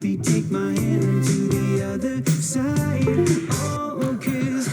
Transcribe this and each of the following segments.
Take my hand to the other side. Oh, 'cause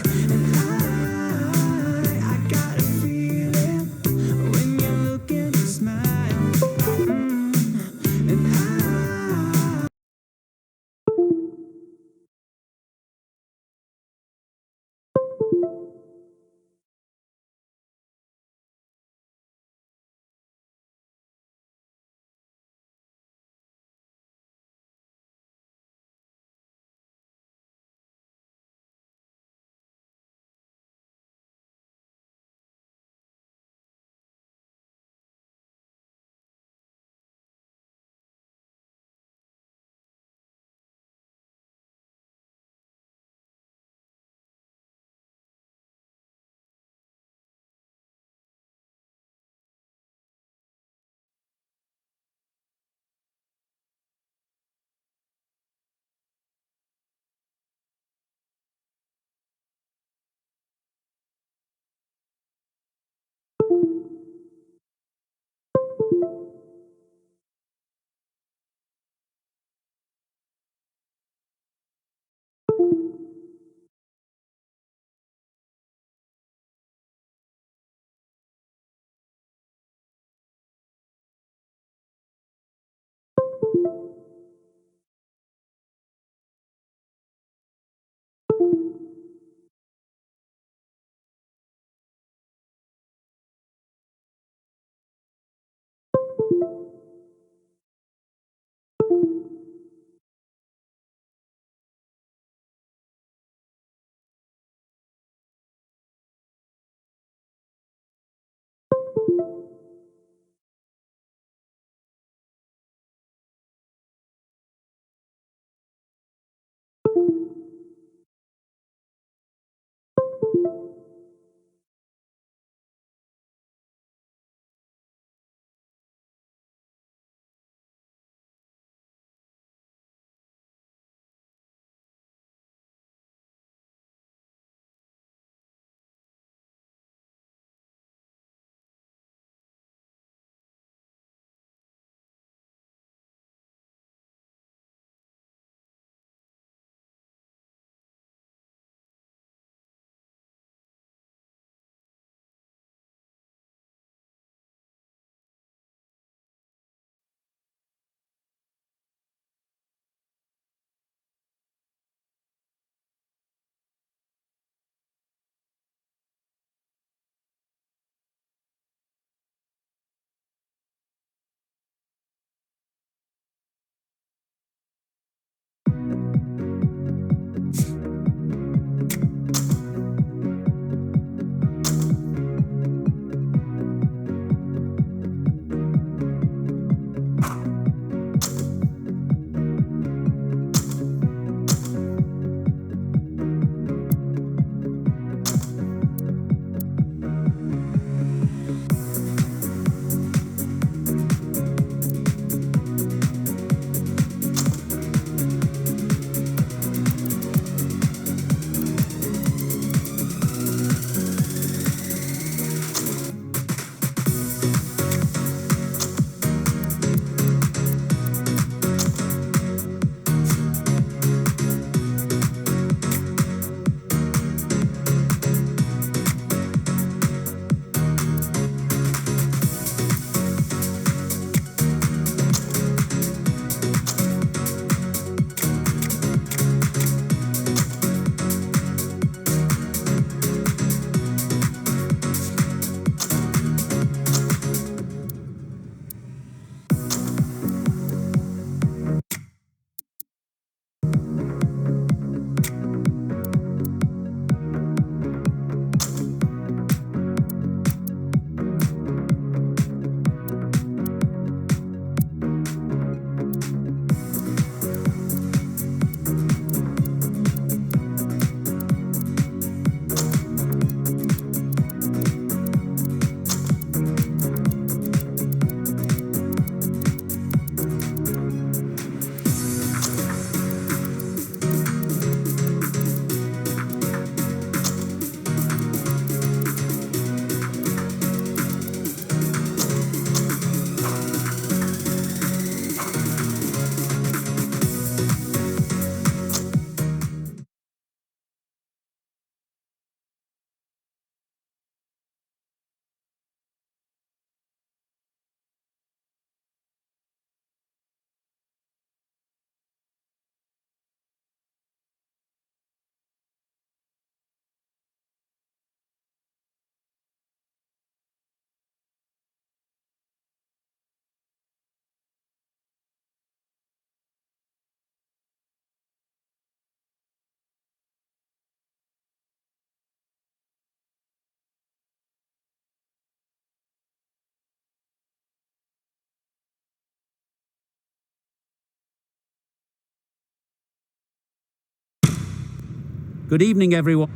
Good evening, everyone.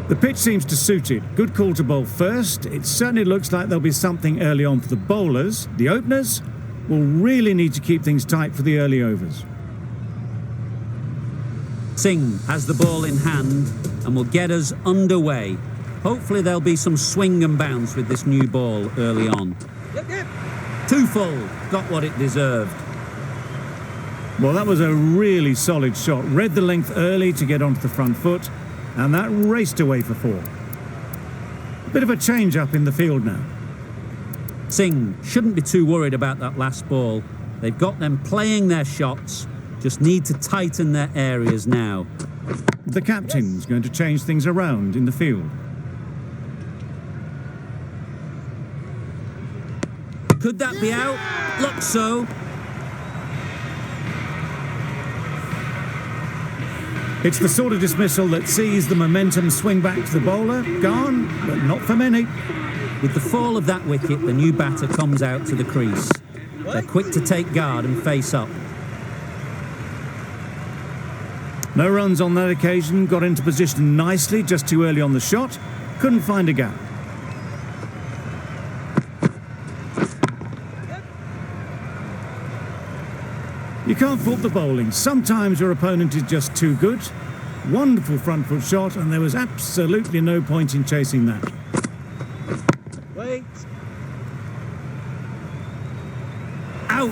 The pitch seems to suit it. Good call to bowl first. It certainly looks like there'll be something early on for the bowlers. The openers will really need to keep things tight for the early overs. Singh has the ball in hand and will get us underway. Hopefully there'll be some swing and bounce with this new ball early on. Too full, got what it deserved. Well, that was a really solid shot. Read the length early to get onto the front foot, and that raced away for 4. Bit of a change up in the field now. Singh shouldn't be too worried about that last ball. They've got them playing their shots, just need to tighten their areas now. The captain's going to change things around in the field. Could that be out? Looks so. It's the sort of dismissal that sees the momentum swing back to the bowler. Gone, but not for many. With the fall of that wicket, the new batter comes out to the crease. They're quick to take guard and face up. No runs on that occasion, got into position nicely, just too early on the shot. Couldn't find a gap. You can't fault the bowling. Sometimes your opponent is just too good. Wonderful front foot shot, and there was absolutely no point in chasing that. Wait. Out!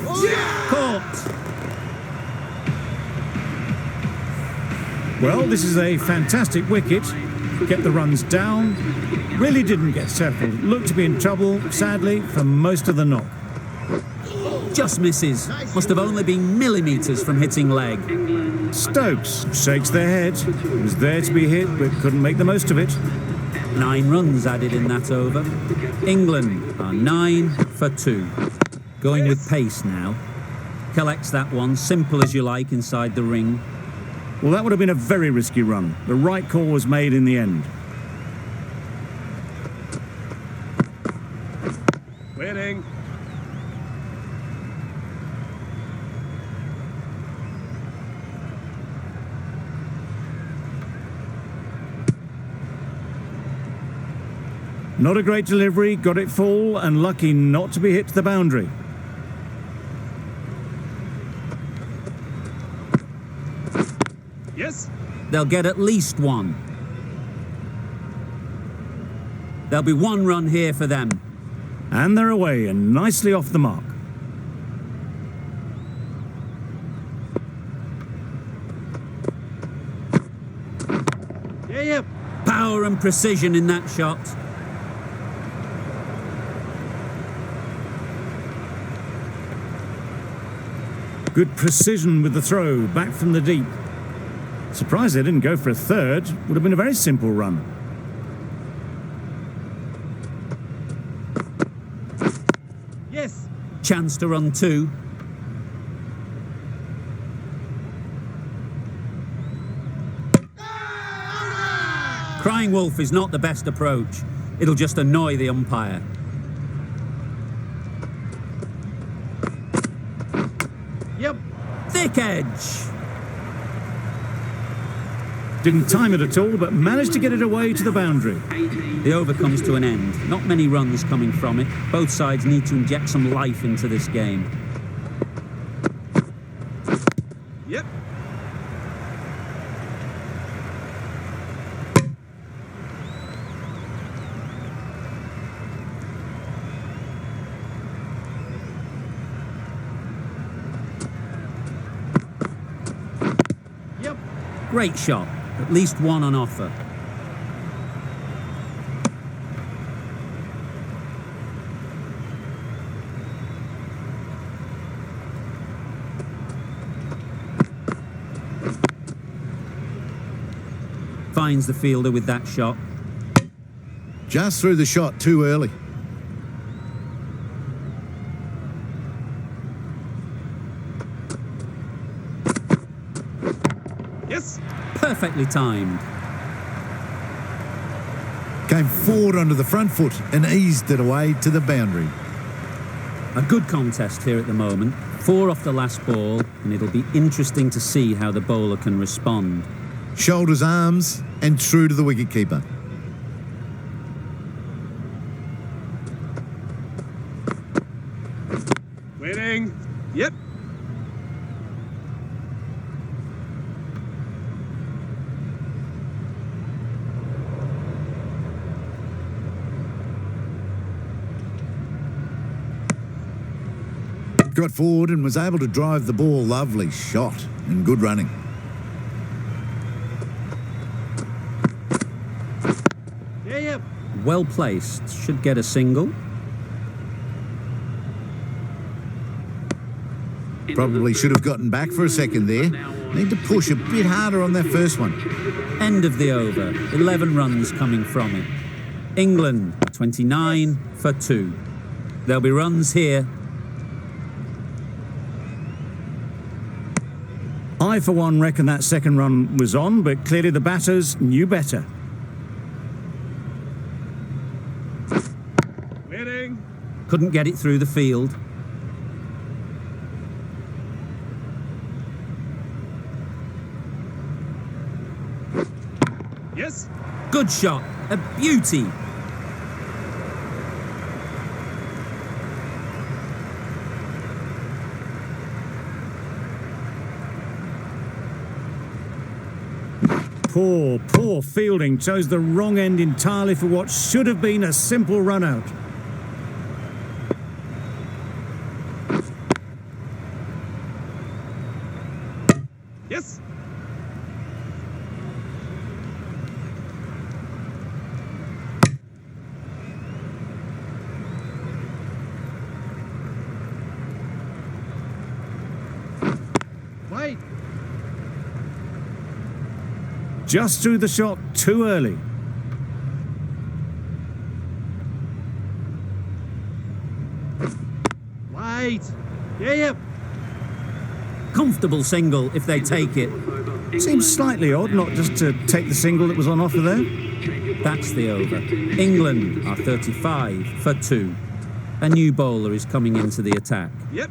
Caught! Well, this is a fantastic wicket. Get the runs down. Really didn't get settled. Looked to be in trouble, sadly, for most of the knock. Just misses. Must have only been millimetres from hitting leg. Stokes shakes their head. It was there to be hit, but couldn't make the most of it. 9 runs added in that over. England are 9 for 2. Going with pace now. Collects that one, simple as you like, inside the ring. Well, that would have been a very risky run. The right call was made in the end. Winning. Not a great delivery, got it full, and lucky not to be hit to the boundary. Yes. They'll get at least 1. There'll be 1 run here for them. And they're away and nicely off the mark. Yeah. Power and precision in that shot. Good precision with the throw, back from the deep. Surprised they didn't go for a third. Would have been a very simple run. Yes. Chance to run 2. Crying wolf is not the best approach. It'll just annoy the umpire. Yep. Thick edge. Didn't time it at all, but managed to get it away to the boundary. The over comes to an end. Not many runs coming from it. Both sides need to inject some life into this game. Yep. Yep. Great shot. At least 1 on offer. Finds the fielder with that shot. Just threw the shot too early. Yes. Perfectly timed. Came forward onto the front foot and eased it away to the boundary. A good contest here at the moment. 4 off the last ball, and it'll be interesting to see how the bowler can respond. Shoulders, arms, and true to the wicketkeeper. Waiting. Yep. Got forward and was able to drive the ball. Lovely shot and good running. Yeah, yep. Well placed, should get a single. Probably should have gotten back for a second there. Need to push a bit harder on that first one. End of the over, 11 runs coming from it. England, 29 for 2. There'll be runs here. I, for one, reckon that second run was on, but clearly the batters knew better. Waiting. Couldn't get it through the field. Yes. Good shot, a beauty. Poor fielding. Chose the wrong end entirely for what should have been a simple run out. Yes. Wait. Just threw the shot too early. Wait. Yeah, yep. Comfortable single if they take it. Seems slightly odd not just to take the single that was on offer there. That's the over. England are 35 for 2. A new bowler is coming into the attack. Yep.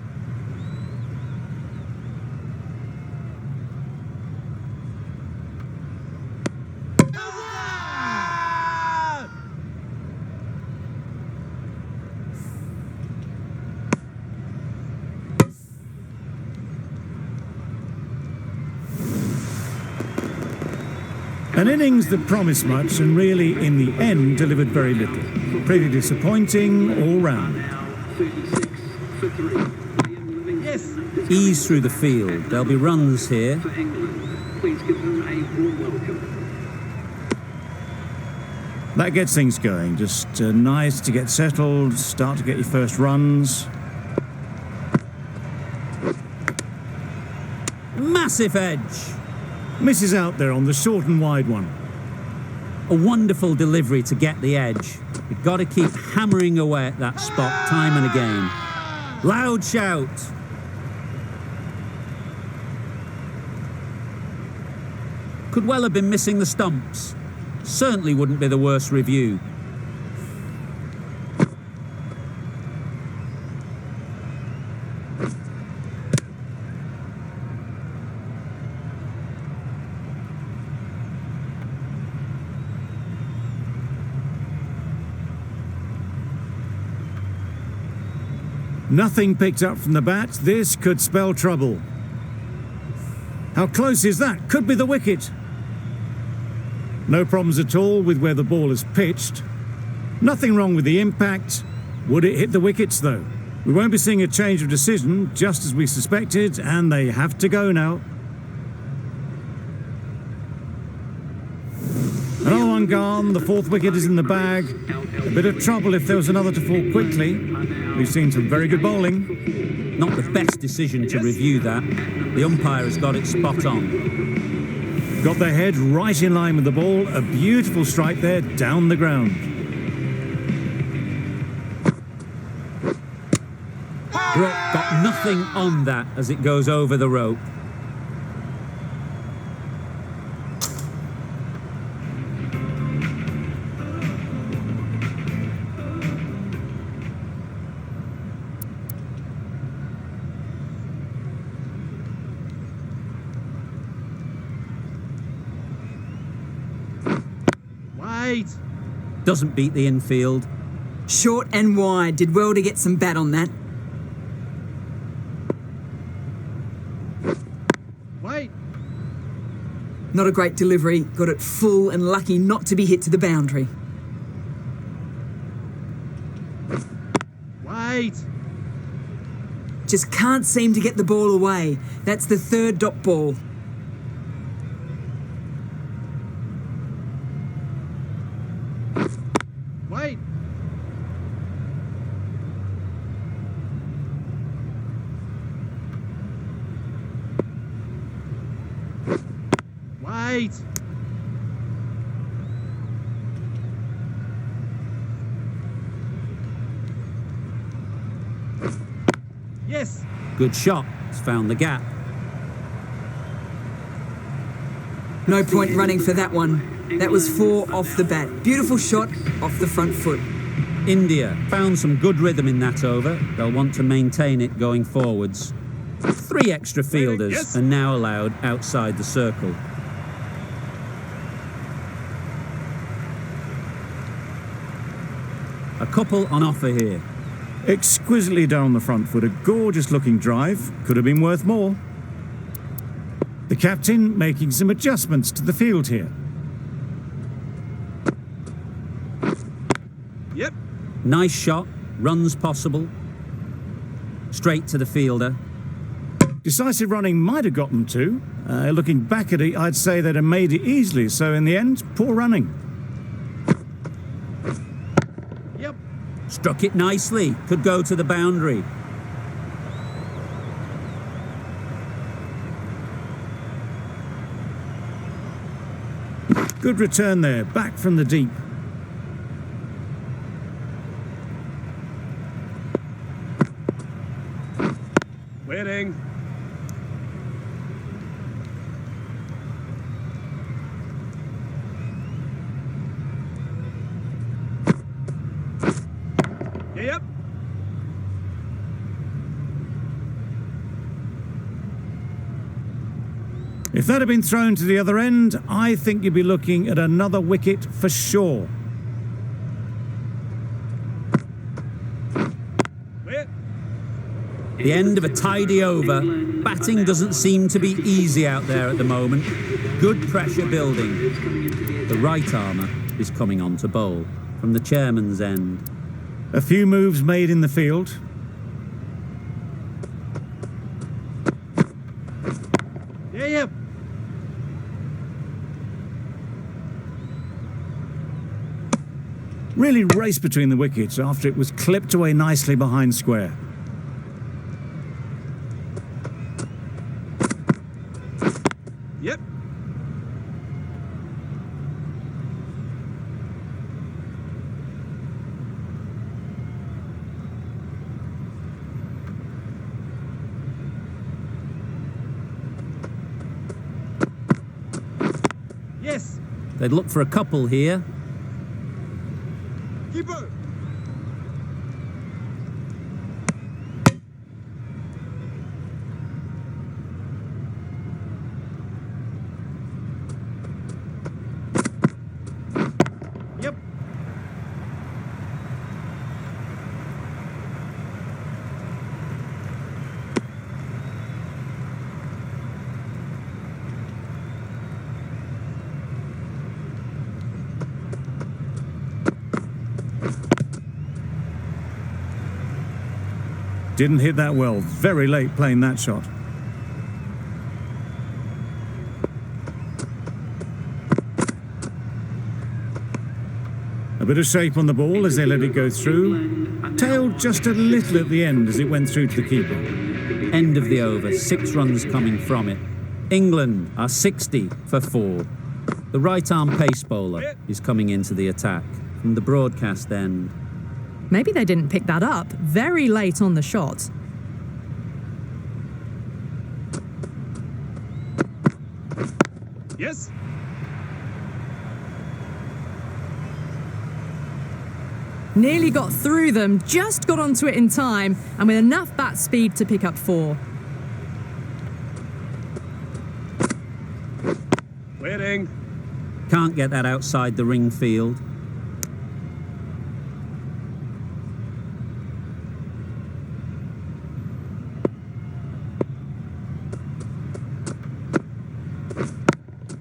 An innings that promised much and really, in the end, delivered very little. Pretty disappointing all round. Yes. Ease through the field. There'll be runs here. That gets things going. Just nice to get settled, start to get your first runs. Massive edge. Misses out there on the short and wide one. A wonderful delivery to get the edge. You've got to keep hammering away at that spot time and again. Loud shout. Could well have been missing the stumps. Certainly wouldn't be the worst review. Nothing picked up from the bat. This could spell trouble. How close is that? Could be the wicket. No problems at all with where the ball is pitched. Nothing wrong with the impact. Would it hit the wickets, though? We won't be seeing a change of decision, just as we suspected, and they have to go now. Another one gone. The fourth wicket is in the bag. A bit of trouble if there was another to fall quickly. We've seen some very good bowling. Not the best decision to review that. The umpire has got it spot on. Got their head right in line with the ball. A beautiful strike there down the ground. Brook got nothing on that as it goes over the rope. Wait. Doesn't beat the infield. Short and wide. Did well to get some bat on that. Wait. Not a great delivery. Got it full and lucky not to be hit to the boundary. Wait. Just can't seem to get the ball away. That's the third dot ball. Wait. Wait. Yes. Good shot. It's found the gap. No point running for that one. That was 4 off the bat. Beautiful shot off the front foot. India found some good rhythm in that over. They'll want to maintain it going forwards. 3 extra fielders Yes. are now allowed outside the circle. A couple on offer here. Exquisitely down the front foot, a gorgeous looking drive. Could have been worth more. The captain making some adjustments to the field here. Yep. Nice shot, runs possible. Straight to the fielder. Decisive running might have got them to. Looking back at it, I'd say they'd have made it easily. So in the end, poor running. Yep. Struck it nicely. Could go to the boundary. Good return there, back from the deep. Waiting. Yep. If that had been thrown to the other end, I think you'd be looking at another wicket for sure. Wait. The end of a tidy over. Batting doesn't seem to be easy out there at the moment. Good pressure building. The right armour is coming on to bowl from the chairman's end. A few moves made in the field. Yep. Really raced between the wickets after it was clipped away nicely behind square. Yep. Yes. They'd look for a couple here. Keeper. Yep. Didn't hit that well. Very late playing that shot. A bit of shape on the ball as they let it go through. Tailed just a little at the end as it went through to the keeper. End of the over. 6 runs coming from it. England are 60 for 4. The right arm pace bowler is coming into the attack from the broadcast end. Maybe they didn't pick that up very late on the shot. Yes. Nearly got through them, just got onto it in time, and with enough bat speed to pick up 4. Waiting. Can't get that outside the ring field.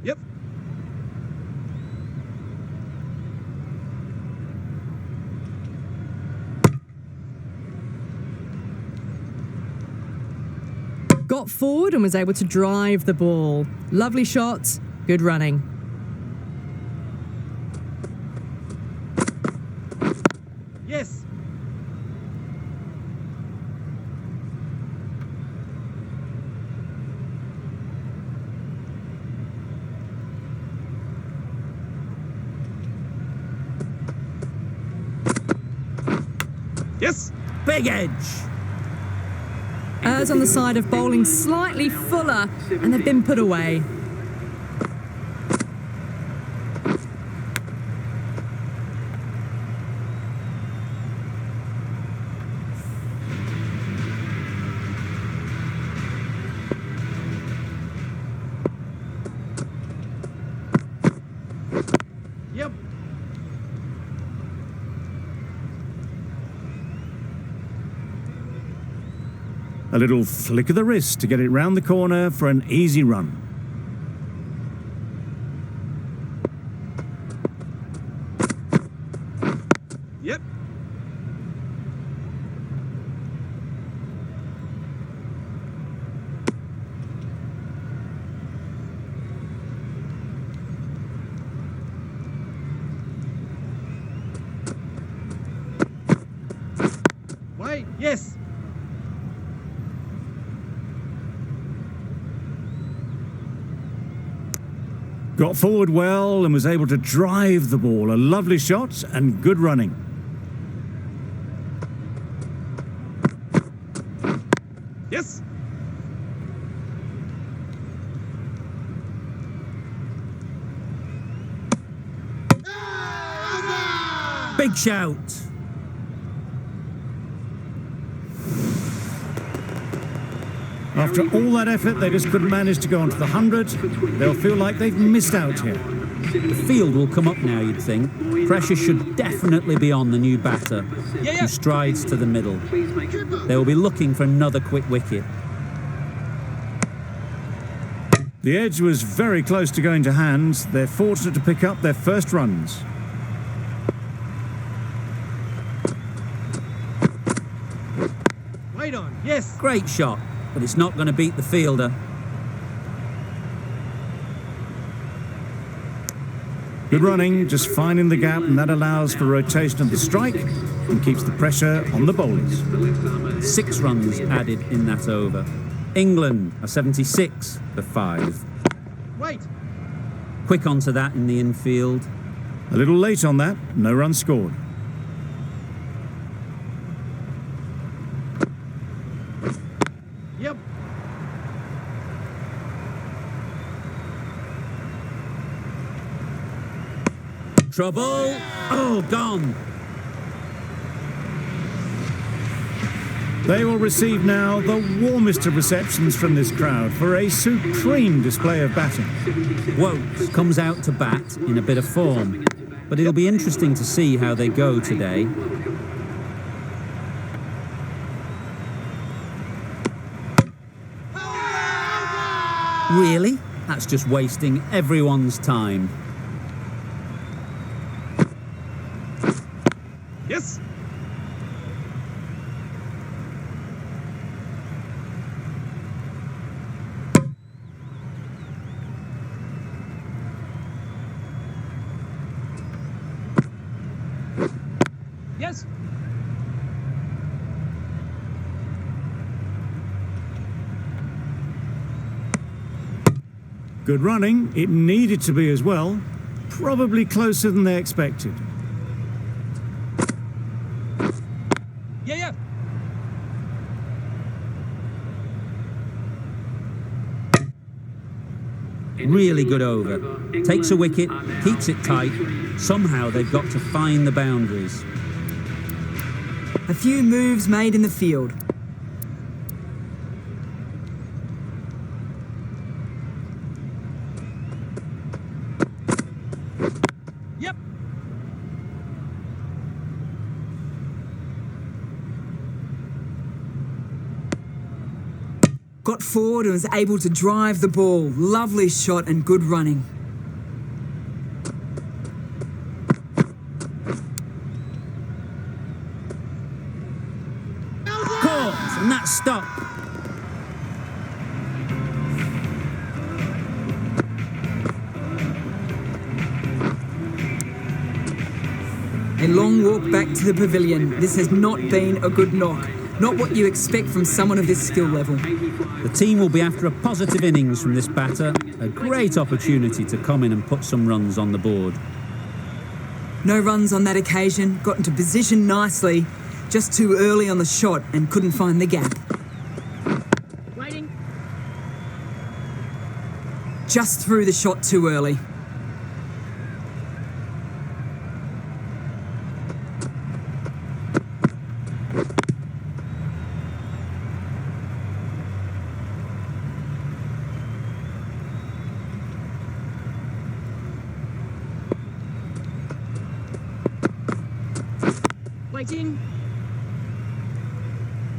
Yep. Got forward and was able to drive the ball. Lovely shot, good running. Yes. Yes. Big edge! Errs on the side of bowling slightly fuller, and they've been put away. Yep. A little flick of the wrist to get it round the corner for an easy run. Yep. Wait. Yes. Got forward well and was able to drive the ball. A lovely shot and good running. Yes. Big shout! After all that effort, they just couldn't manage to go onto the 100. They'll feel like they've missed out here. The field will come up now, you'd think. Pressure should definitely be on the new batter, who strides to the middle. They will be looking for another quick wicket. The edge was very close to going to hands. They're fortunate to pick up their first runs. Wait on. Yes. Great shot, but it's not going to beat the fielder. Good running, just finding the gap, and that allows for rotation of the strike and keeps the pressure on the bowlers. 6 runs added in that over. England are 76 for 5. Wait. Quick onto that in the infield. A little late on that, no run scored. Yep. Trouble! Oh, gone! They will receive now the warmest of receptions from this crowd for a supreme display of batting. Woakes comes out to bat in a bit of form, but it'll be interesting to see how they go today. Really? That's just wasting everyone's time. Yes. Yes. Good running, it needed to be as well. Probably closer than they expected. Yeah. Really good over. Takes a wicket, keeps it tight. Somehow they've got to find the boundaries. A few moves made in the field. got forward and was able to drive the ball. Lovely shot and good running. Caught, and that's stopped. A long walk back to the pavilion. This has not been a good knock. Not what you expect from someone of this skill level. The team will be after a positive innings from this batter. A great opportunity to come in and put some runs on the board. No runs on that occasion. Got into position nicely. Just too early on the shot and couldn't find the gap. Waiting. Just threw the shot too early. Waiting.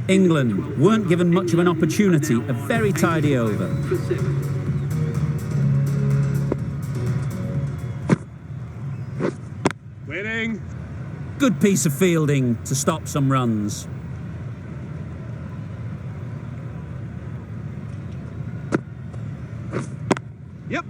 England weren't given much of an opportunity. A very tidy over. Waiting. Good piece of fielding to stop some runs. Yep.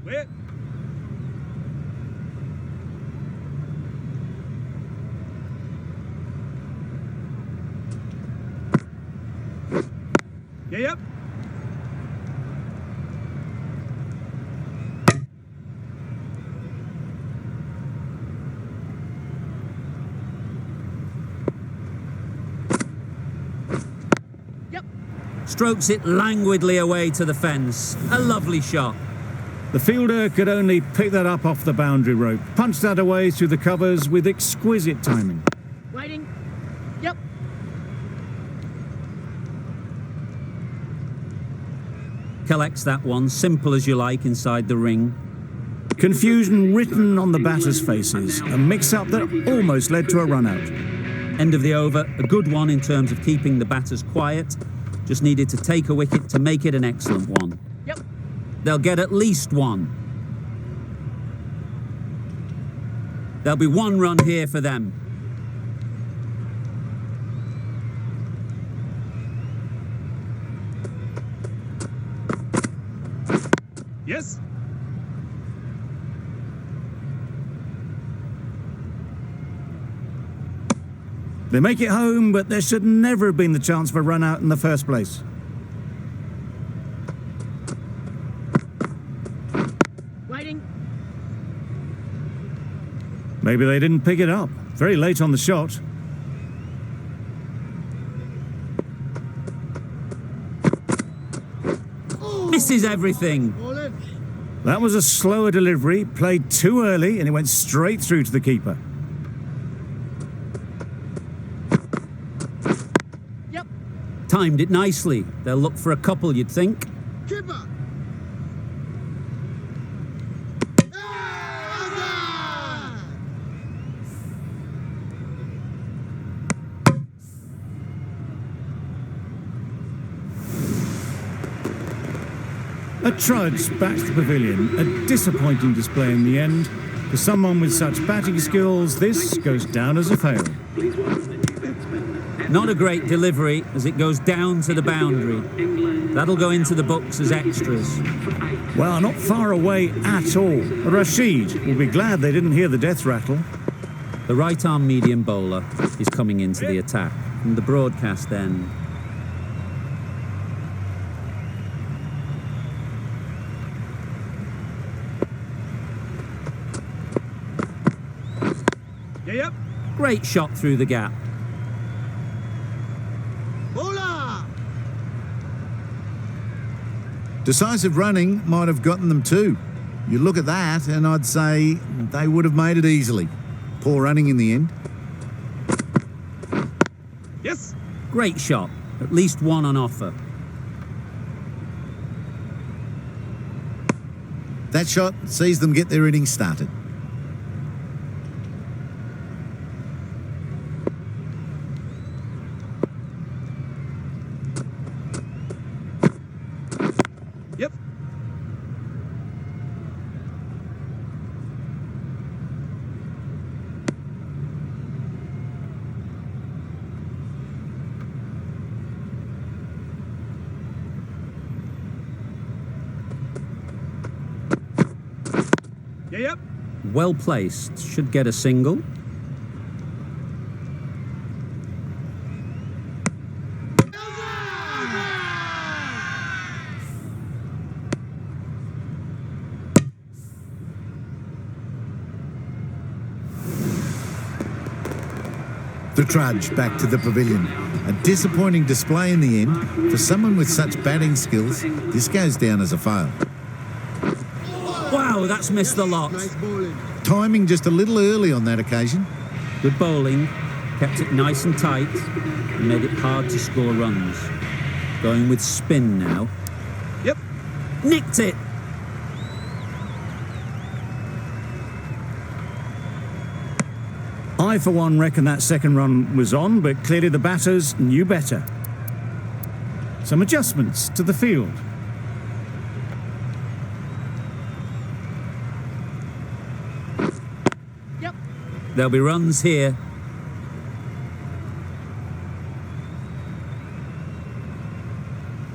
Wait. Yeah, yep. Yep. Strokes it languidly away to the fence. A lovely shot. The fielder could only pick that up off the boundary rope, punched that away through the covers with exquisite timing. Waiting. Yep. Collects that one, simple as you like, inside the ring. Confusion written on the batters' faces, a mix-up that almost led to a run-out. End of the over, a good one in terms of keeping the batters quiet. Just needed to take a wicket to make it an excellent one. Yep. They'll get at least one. There'll be one run here for them. Yes. They make it home, but there should never have been the chance for a run-out in the first place. Waiting. Maybe they didn't pick it up. Very late on the shot. Misses everything. That was a slower delivery, played too early, and it went straight through to the keeper. Yep. Timed it nicely. They'll look for a couple, you'd think. Keeper. A trudge back to the pavilion, a disappointing display in the end. For someone with such batting skills, this goes down as a fail. Not a great delivery as it goes down to the boundary. That'll go into the books as extras. Well, not far away at all. Rashid will be glad they didn't hear the death rattle. The right-arm medium bowler is coming into the attack. From the broadcast end. Yeah, yep. Great shot through the gap. Bowler. Decisive running might have gotten them too. You look at that and I'd say they would have made it easily. Poor running in the end. Yes. Great shot. At least one on offer. That shot sees them get their innings started. Yep. Yep. Well placed. Should get a single. The trudge back to the pavilion. A disappointing display in the end. For someone with such batting skills, this goes down as a fail. Wow, that's missed the lot. Nice bowling. Timing just a little early on that occasion. Good bowling, kept it nice and tight, and made it hard to score runs. Going with spin now. Yep. Nicked it! I, for one, reckon that second run was on, but clearly the batters knew better. Some adjustments to the field. Yep. There'll be runs here.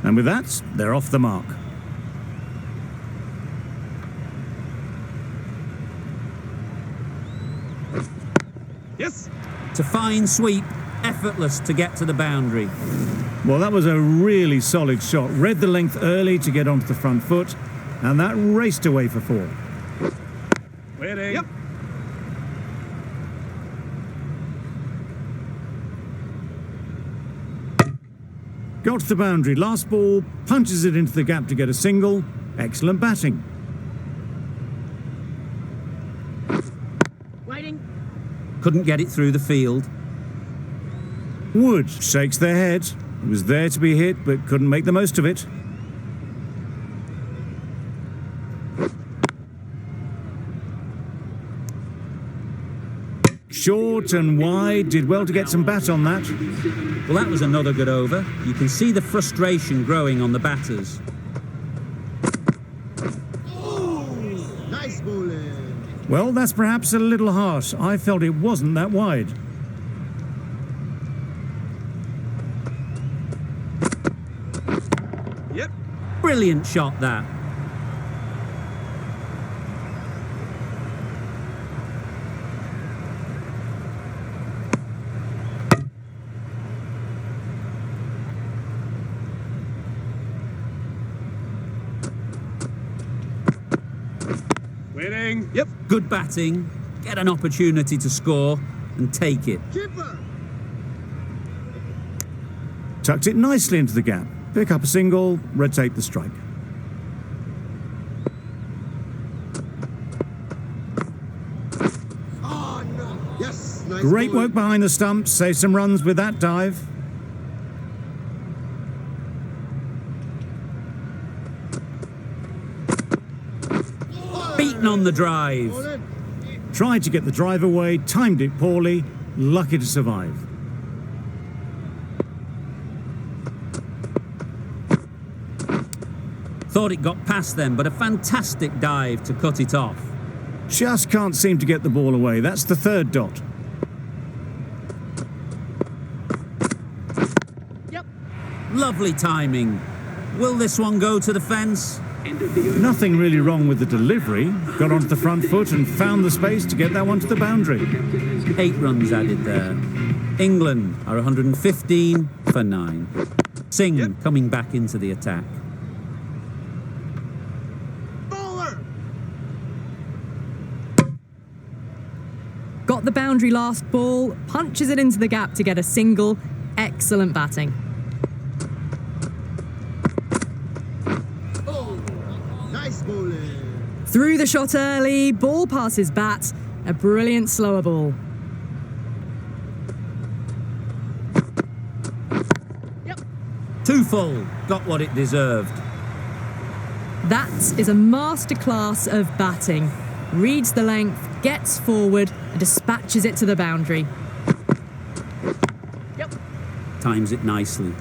And with that, they're off the mark. Yes. It's a fine sweep, effortless to get to the boundary. Well, that was a really solid shot. Read the length early to get onto the front foot, and that raced away for 4. Waiting. Yep. Got to the boundary. Last ball, punches it into the gap to get a single. Excellent batting. Waiting. Couldn't get it through the field. Wood shakes their head. It was there to be hit, but couldn't make the most of it. Short and wide, did well to get some bat on that. Well, that was another good over. You can see the frustration growing on the batters. Nice bowling. Well, that's perhaps a little harsh. I felt it wasn't that wide. Yep. Brilliant shot, that. Waiting. Yep. Good batting, get an opportunity to score and take it. Keeper. Tucked it nicely into the gap. Pick up a single, rotate the strike. Oh no. Yes. Nice. Great bowling. work behind the stumps. Save some runs with that dive. Beaten on the drive. Bowling. Tried to get the drive away, timed it poorly, lucky to survive. Thought it got past them, but a fantastic dive to cut it off. Just can't seem to get the ball away. That's the 3rd dot. Yep. Lovely timing. Will this one go to the fence? Nothing really wrong with the delivery. Got onto the front foot and found the space to get that one to the boundary. 8 runs added there. England are 115 for 9. Singh coming back into the attack. Bowler. Got the boundary last ball, punches it into the gap to get a single. Excellent batting. Nice bowling. Through the shot early, ball passes bat. A brilliant slower ball. Too full, got what it deserved. That is a masterclass of batting. Reads the length, gets forward, and dispatches it to the boundary. Times it nicely.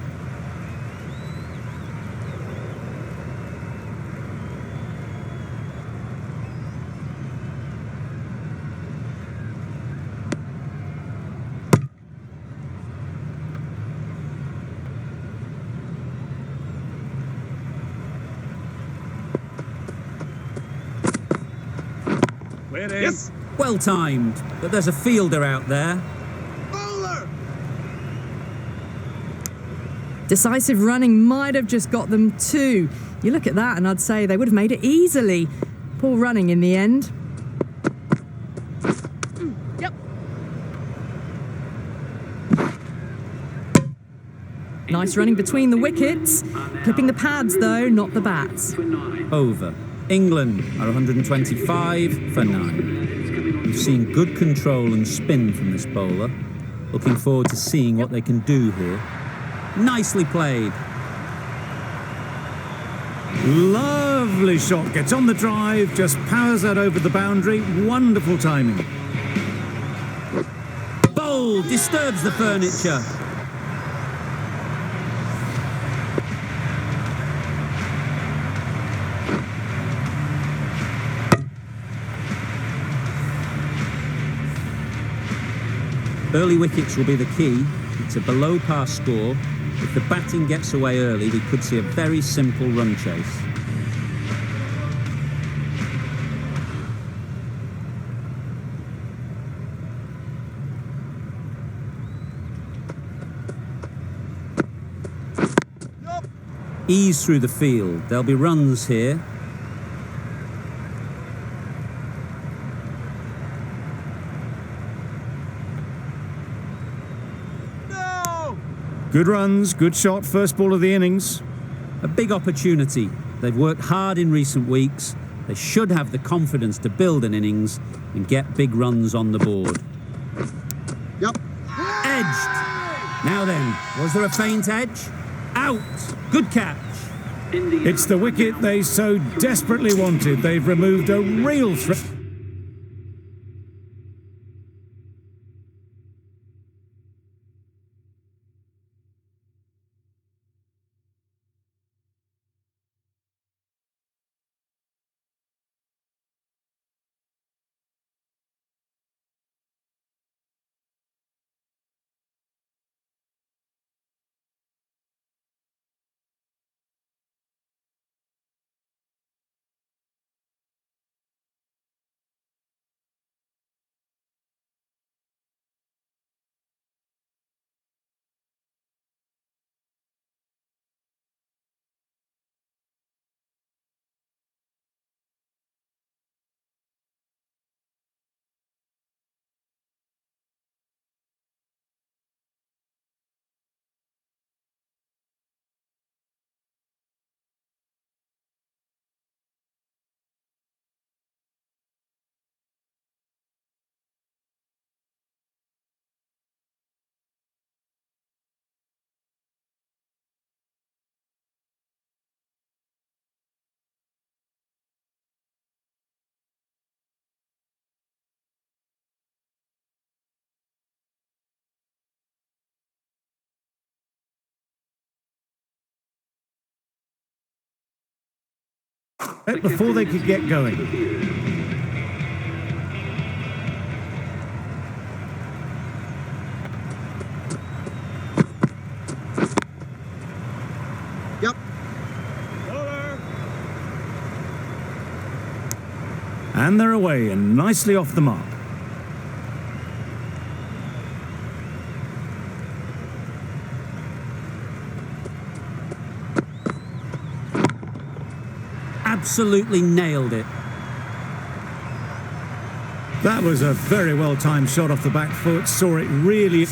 Yes. Well timed, but there's a fielder out there. Bowler. Decisive running might have just got them two. You look at that and I'd say they would have made it easily. Poor running in the end. Nice running between the wickets. Clipping the pads though, not the bats. Over. England are 125 for 9. We've seen good control and spin from this bowler. Looking forward to seeing what they can do here. Nicely played. Lovely shot. Gets on the drive, just powers that over the boundary. Wonderful timing. Bowl disturbs the furniture. Early wickets will be the key. It's a below par score. If the batting gets away early, we could see a very simple run chase. Ease through the field. There'll be runs here. Good runs, good shot, first ball of the innings. A big opportunity. They've worked hard in recent weeks. They should have the confidence to build an innings and get big runs on the board. Yep. Edged. Now then, was there a faint edge? Out. Good catch. It's the wicket they so desperately wanted. They've removed a real threat. Before they could get going. Yep. And they're away and nicely off the mark. Absolutely nailed it. That was a very well-timed shot off the back foot. Saw it really...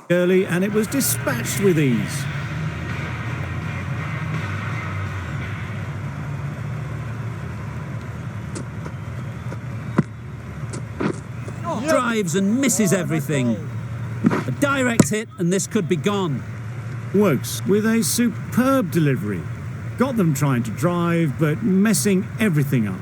early and it was dispatched with ease. Drives and misses everything. A direct hit and this could be gone. Wokes with a superb delivery. Got them trying to drive, but messing everything up.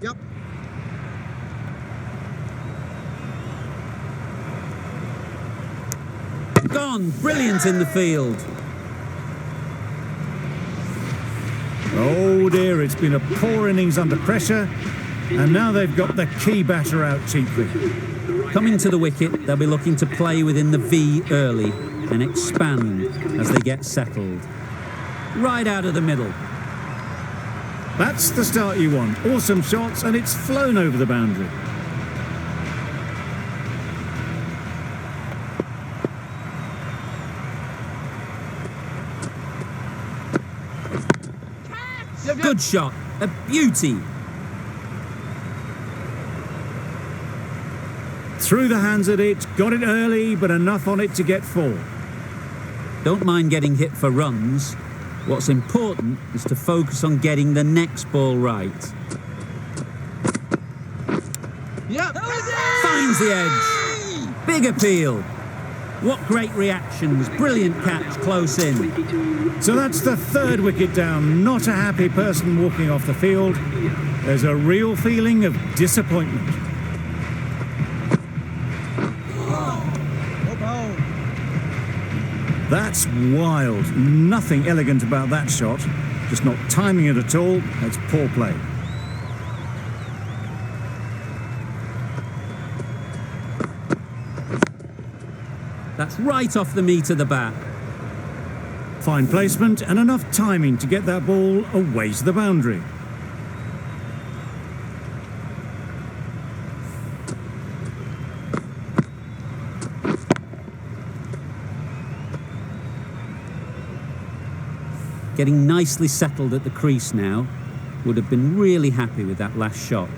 Yep. Gone. Brilliant in the field. Oh dear, it's been a poor innings under pressure, and now they've got the key batter out cheaply. Coming to the wicket, they'll be looking to play within the V early and expand as they get settled. Right out of the middle. That's the start you want. Awesome shots, and it's flown over the boundary. Good shot. A beauty. Through the hands at it, got it early, but enough on it to get 4. Don't mind getting hit for runs. What's important is to focus on getting the next ball right. Yep. Finds the edge. Big appeal. What great reactions. Brilliant catch close in. So that's the 3rd wicket down. Not a happy person walking off the field. There's a real feeling of disappointment. That's wild. Nothing elegant about that shot. Just not timing it at all. That's poor play. That's right off the meat of the bat. Fine placement and enough timing to get that ball away to the boundary. Getting nicely settled at the crease now. Would have been really happy with that last shot.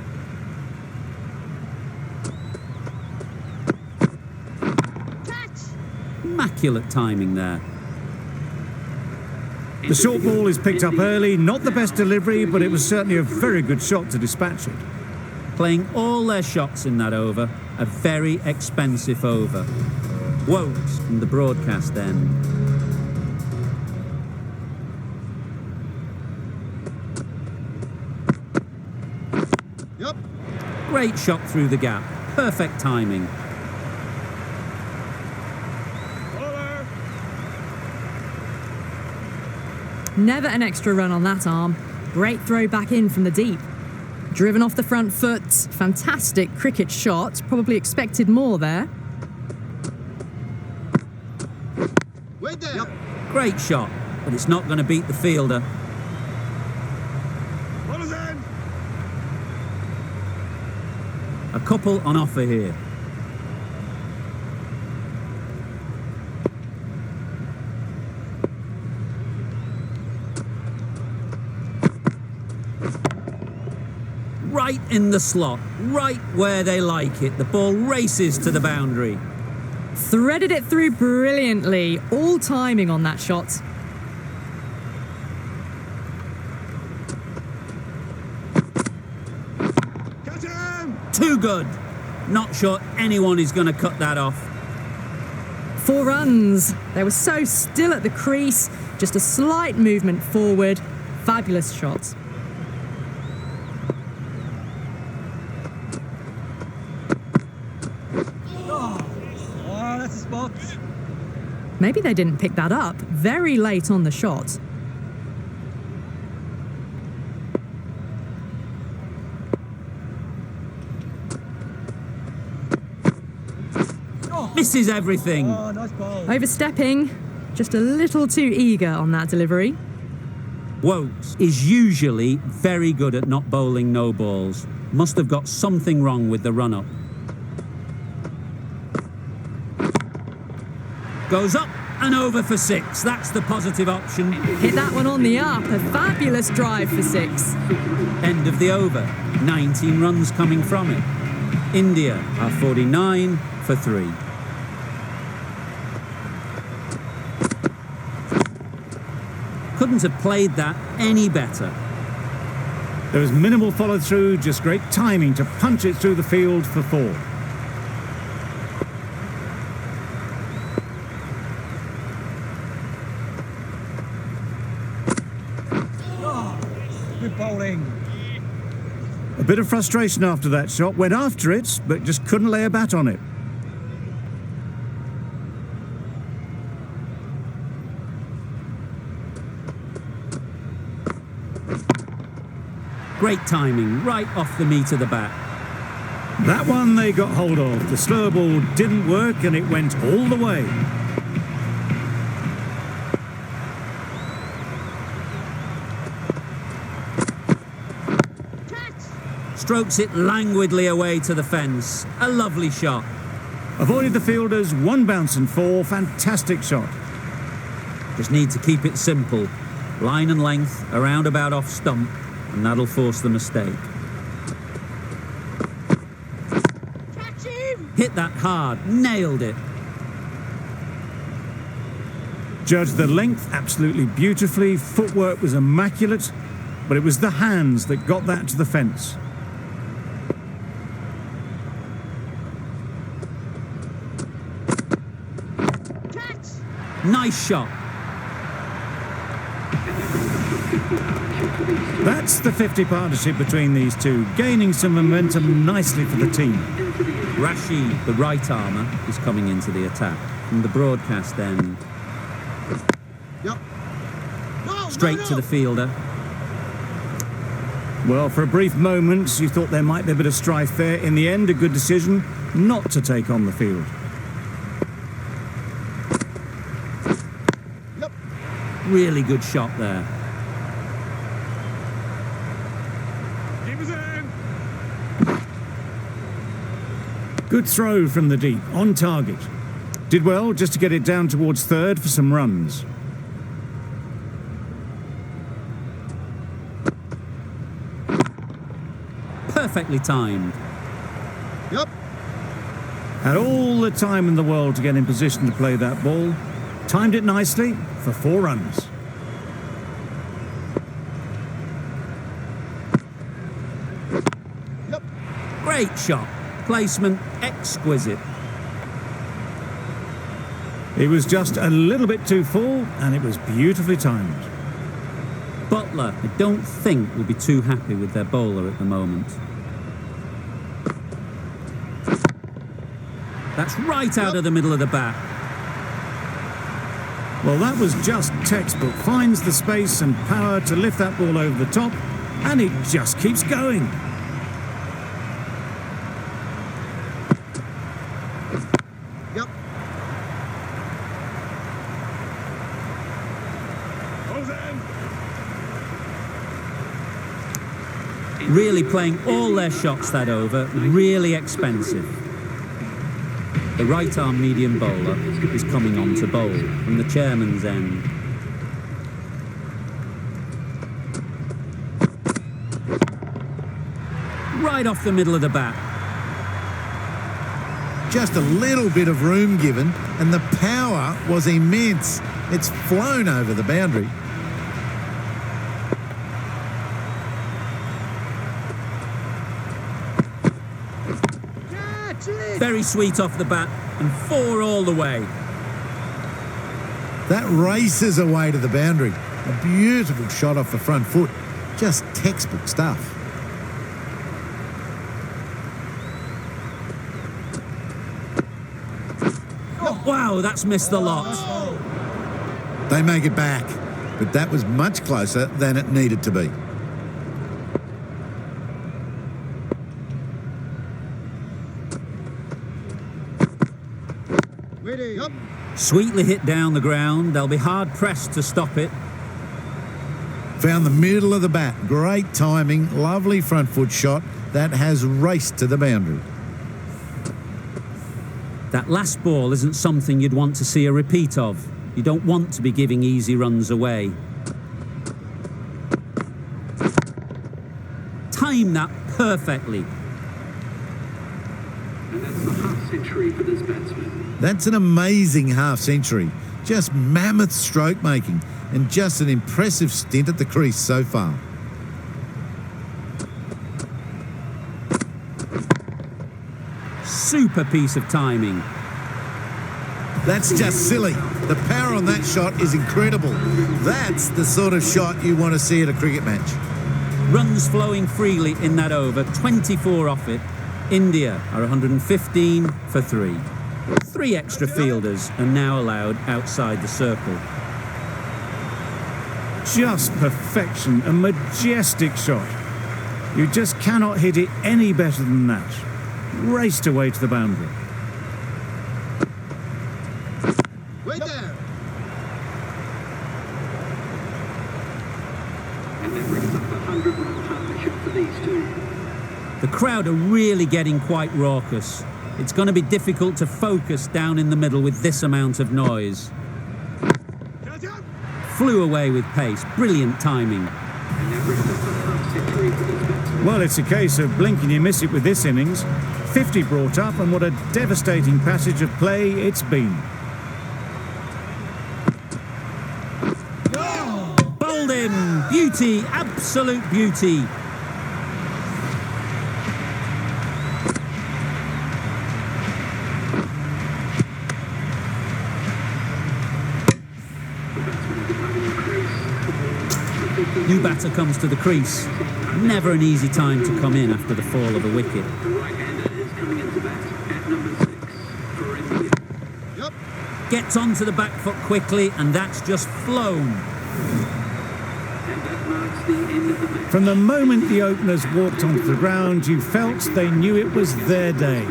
Immaculate timing there. The short ball is picked up early. Not the best delivery, but it was certainly a very good shot to dispatch it. Playing all their shots in that over. A very expensive over. Wokes from the broadcast end. Yep. Great shot through the gap. Perfect timing. Never an extra run on that arm. Great throw back in from the deep. Driven off the front foot. Fantastic cricket shot. Probably expected more there. Wait there. Yep. Great shot, but it's not going to beat the fielder. Ballers in. A couple on offer here. Right in the slot, right where they like it. The ball races to the boundary. Threaded it through brilliantly. All timing on that shot. Catch him. Too good. Not sure anyone is going to cut that off. 4 runs. They were so still at the crease. Just a slight movement forward. Fabulous shot. Oh, that's a spot. Maybe they didn't pick that up. Very late on the shot. Misses everything. Oh, nice ball. Overstepping. Just a little too eager on that delivery. Wokes is usually very good at not bowling no balls. Must have got something wrong with the run-up. Goes up, And over for 6. That's the positive option. Hit that one on the up. A fabulous drive for 6. End of the over. 19 runs coming from it. India are 49 for 3. Couldn't have played that any better. There was minimal follow-through, just great timing to punch it through the field for 4. Good bowling. A bit of frustration after that shot. Went after it, but just couldn't lay a bat on it. Great timing, right off the meat of the bat. That one they got hold of. The slow ball didn't work and it went all the way. Strokes it languidly away to the fence. A lovely shot. Avoided the fielders, 1 bounce and 4. Fantastic shot. Just need to keep it simple. Line and length, around about off stump, and that'll force the mistake. Hit that hard, nailed it. Judged the length absolutely beautifully. Footwork was immaculate, but it was the hands that got that to the fence. Nice shot. That's the 50 partnership between these two, gaining some momentum nicely for the team. Rashid, the right armour, is coming into the attack. From the broadcast end, Yep. No, straight no, to the fielder. Well, for a brief moment, you thought there might be a bit of strife there. In the end, a good decision not to take on the field. Yep. Really good shot there. Keep us in. Good throw from the deep, on target. Did well just to get it down towards third for some runs. Perfectly timed. Yep. Had all the time in the world to get in position to play that ball. Timed it nicely for 4 runs. Yep. Great shot. Placement exquisite. It was just a little bit too full, and it was beautifully timed. Butler, I don't think, will be too happy with their bowler at the moment. That's right out of the middle of the bat. Well, that was just textbook. Finds the space and power to lift that ball over the top, and it just keeps going. Yep. Goes in. Really playing all their shots that over. Really expensive. The right-arm medium bowler is coming on to bowl from the chairman's end. Right off the middle of the bat. Just a little bit of room given, and the power was immense. It's flown over the boundary. Catch it. Very sweet off the bat, and 4 all the way. That races away to the boundary. A beautiful shot off the front foot. Just textbook stuff. Wow, that's missed the lot. They make it back, but that was much closer than it needed to be. Ready. Yep. Sweetly hit down the ground. They'll be hard-pressed to stop it. Found the middle of the bat. Great timing, lovely front foot shot that has raced to the boundary. That last ball isn't something you'd want to see a repeat of. You don't want to be giving easy runs away. Time that perfectly. And that's the half century for this batsman. That's an amazing half century. Just mammoth stroke making and just an impressive stint at the crease so far. Super piece of timing. That's just silly. The power on that shot is incredible. That's the sort of shot you want to see at a cricket match. Runs flowing freely in that over, 24 off it. India are 115 for 3. 3 extra fielders are now allowed outside the circle. Just perfection, a majestic shot. You just cannot hit it any better than that. Raced away to the boundary. Wait there. And that brings up a 100-run partnership for these two. The crowd are really getting quite raucous. It's going to be difficult to focus down in the middle with this amount of noise. Flew away with pace. Brilliant timing. And that brings up a half century for this batsman. Well, it's a case of blink and you miss it with this innings. 50 brought up, and what a devastating passage of play it's been. Bowled in. Beauty. Absolute beauty. New batter comes to the crease. Never an easy time to come in after the fall of a wicket. The right-hander is coming into bat at number 6 for India. Yep. Gets onto the back foot quickly, and that's just flown. And that marks the end of the match. From the moment the openers walked onto the ground, you felt they knew it was their day.